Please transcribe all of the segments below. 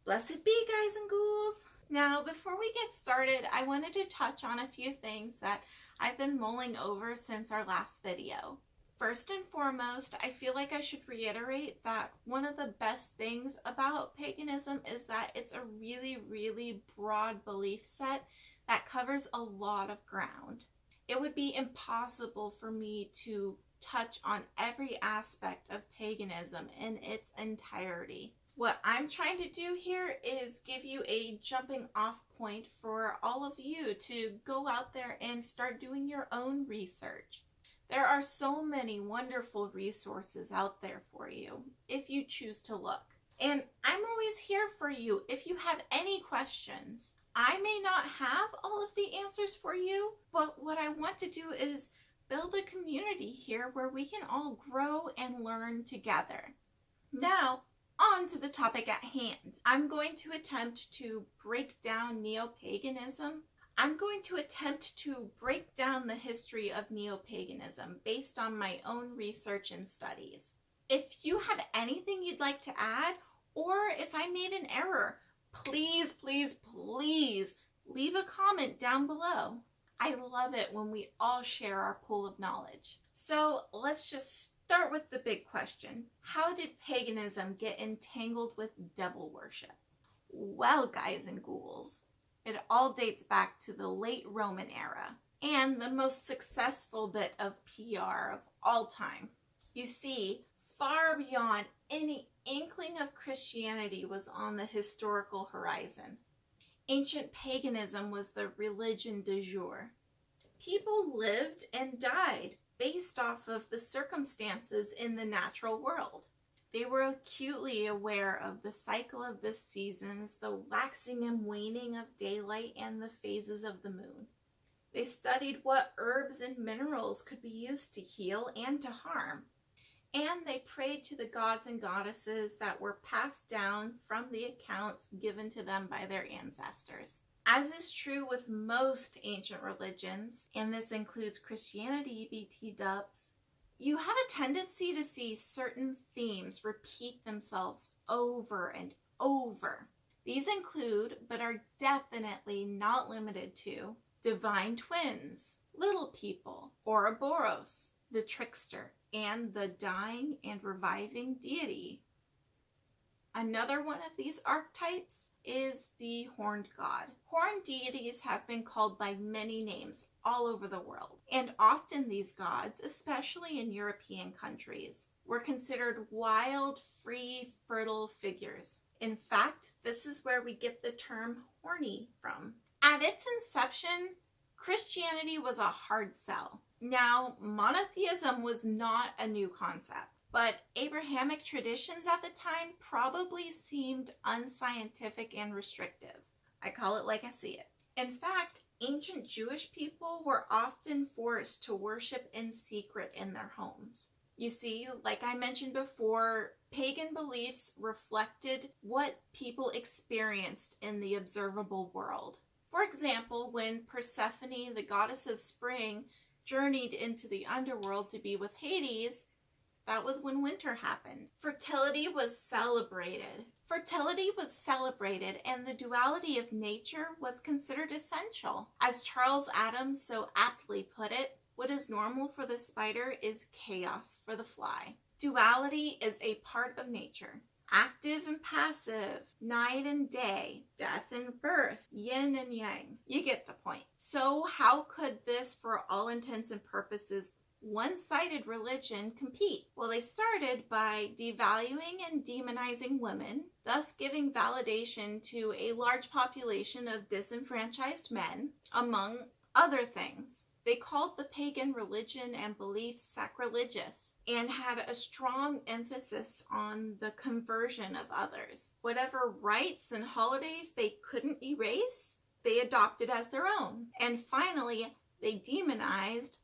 Blessed be, guys and ghouls! Now, before we get started, I wanted to touch on a few things that I've been mulling over since our last video. First and foremost, I feel like I should reiterate that one of the best things about paganism is that it's a really broad belief set that covers a lot of ground. It would be impossible for me to touch on every aspect of paganism in its entirety. What I'm trying to do here is give you a jumping off point for all of you to go out there and start doing your own research. There are so many wonderful resources out there for you if you choose to look. And I'm always here for you if you have any questions. I may not have all of the answers for you, but what I want to do is build a community here where we can all grow and learn together. Now, on to the topic at hand. I'm going to attempt to break down Neopaganism. I'm going to attempt to break down the history of Neopaganism based on my own research and studies. If you have anything you'd like to add, or if I made an error, please leave a comment down below. I love it when we all share our pool of knowledge. So let's just start with the big question. How did paganism get entangled with devil worship? Well, guys and ghouls, it all dates back to the late Roman era and the most successful bit of PR of all time. You see, far beyond any inkling of Christianity was on the historical horizon. Ancient paganism was the religion du jour. People lived and died based off of the circumstances in the natural world. They were acutely aware of the cycle of the seasons, the waxing and waning of daylight, and the phases of the moon. They studied what herbs and minerals could be used to heal and to harm. And they prayed to the gods and goddesses that were passed down from the accounts given to them by their ancestors. As is true with most ancient religions, and this includes Christianity, BT dubs, you have a tendency to see certain themes repeat themselves over and over. These include, but are definitely not limited to, divine twins, little people, Ouroboros, the trickster, and the dying and reviving deity. Another one of these archetypes is the horned god. Horned deities have been called by many names all over the world, and often these gods, especially in European countries, were considered wild, free, fertile figures. In fact, this is where we get the term horny from. At its inception, Christianity was a hard sell. Now, monotheism was not a new concept, but Abrahamic traditions at the time probably seemed unscientific and restrictive. I call it like I see it. In fact, ancient Jewish people were often forced to worship in secret in their homes. You see, like I mentioned before, pagan beliefs reflected what people experienced in the observable world. For example, when Persephone, the goddess of spring, journeyed into the underworld to be with Hades, that was when winter happened. Fertility was celebrated, and the duality of nature was considered essential. As Charles Adams so aptly put it, what is normal for the spider is chaos for the fly. Duality is a part of nature. Active and passive, night and day, death and birth, yin and yang. You get the point. So how could this, for all intents and purposes, one-sided religion compete? Well, they started by devaluing and demonizing women, thus giving validation to a large population of disenfranchised men, among other things. They called the pagan religion and beliefs sacrilegious and had a strong emphasis on the conversion of others. Whatever rites and holidays they couldn't erase, they adopted as their own. And finally, they demonized,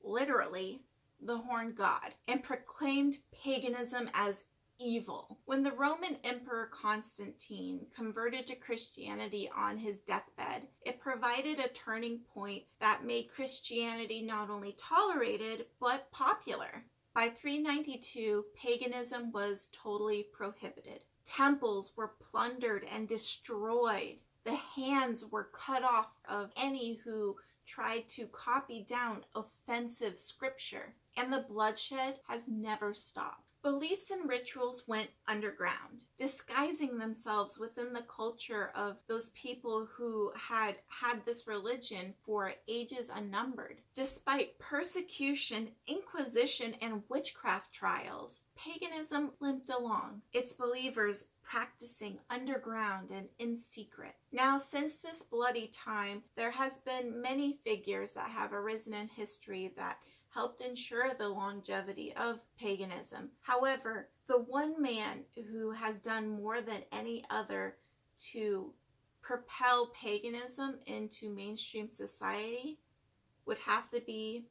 literally, the horned god and proclaimed paganism as evil. When the Roman Emperor Constantine converted to Christianity on his deathbed, it provided a turning point that made Christianity not only tolerated, but popular. By 392, paganism was totally prohibited. Temples were plundered and destroyed. The hands were cut off of any who tried to copy down offensive scripture. And the bloodshed has never stopped. Beliefs and rituals went underground, disguising themselves within the culture of those people who had this religion for ages unnumbered. Despite persecution, inquisition, and witchcraft trials, paganism limped along, its believers practicing underground and in secret. Now, since this bloody time, there has been many figures that have arisen in history that helped ensure the longevity of paganism. However, the one man who has done more than any other to propel paganism into mainstream society would have to be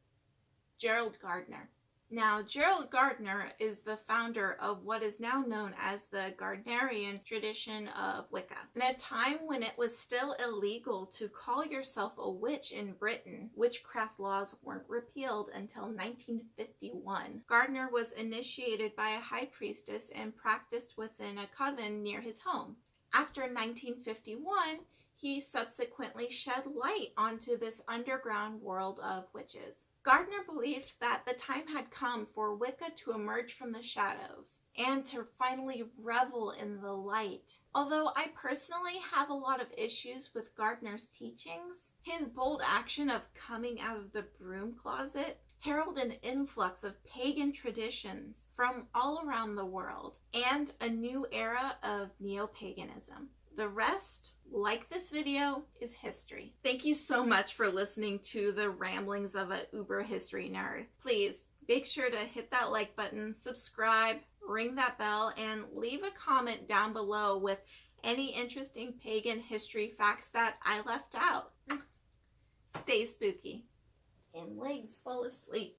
Gerald Gardner. Now, Gerald Gardner is the founder of what is now known as the Gardnerian tradition of Wicca. In a time when it was still illegal to call yourself a witch in Britain, witchcraft laws weren't repealed until 1951. Gardner was initiated by a high priestess and practiced within a coven near his home. After 1951, he subsequently shed light onto this underground world of witches. Gardner believed that the time had come for Wicca to emerge from the shadows and to finally revel in the light. Although I personally have a lot of issues with Gardner's teachings, his bold action of coming out of the broom closet heralded an influx of pagan traditions from all around the world and a new era of Neopaganism. The rest, like this video, is history. Thank you so much for listening to the ramblings of an uber history nerd. Please make sure to hit that like button, subscribe, ring that bell, and leave a comment down below with any interesting pagan history facts that I left out. Stay spooky and legs fall asleep.